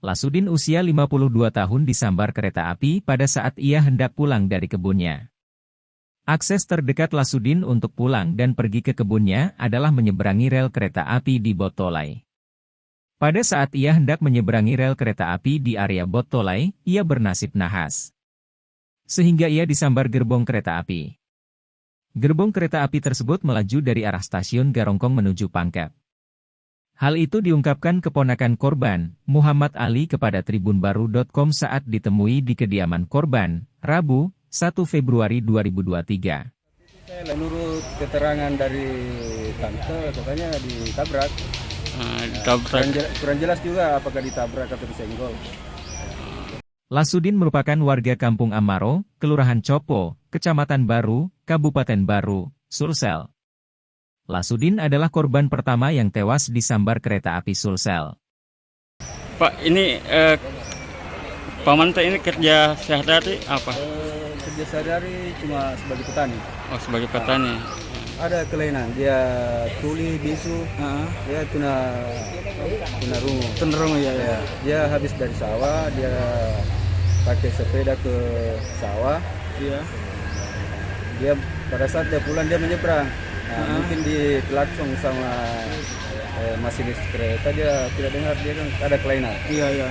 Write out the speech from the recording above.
Lasudin usia 52 tahun disambar kereta api pada saat ia hendak pulang dari kebunnya. Akses terdekat Lasudin untuk pulang dan pergi ke kebunnya adalah menyeberangi rel kereta api di Bottolai. Pada saat ia hendak menyeberangi rel kereta api di area Bottolai, ia bernasib nahas, sehingga ia disambar gerbong kereta api. Gerbong kereta api tersebut melaju dari arah stasiun Garongkong menuju Pangkep. Hal itu diungkapkan keponakan korban, Muhammad Ali kepada tribunbaru.com saat ditemui di kediaman korban, Rabu, 1 Februari 2023. Menurut keterangan dari tante, katanya ditabrak. Kurang jelas juga apakah ditabrak atau disenggol. Lasudin merupakan warga Kampung Amaro, Kelurahan Copo, Kecamatan Baru, Kabupaten Baru, Sulsel. Lasudin adalah korban pertama yang tewas disambar kereta api Sulsel. Pak, ini Paman ini kerja sehari-hari apa? Kerja sehari-hari cuma sebagai petani. Oh, sebagai petani. Ada kelainan, dia tuli, bisu, dia tuna rungu. Tuna rungu ya. Dia habis dari sawah, dia pakai sepeda ke sawah. Dia pada saat dia pulang dia menyeberang. Mungkin di klakson sama masinis kereta dia tidak dengar, dia kan ada kelainan. Iya.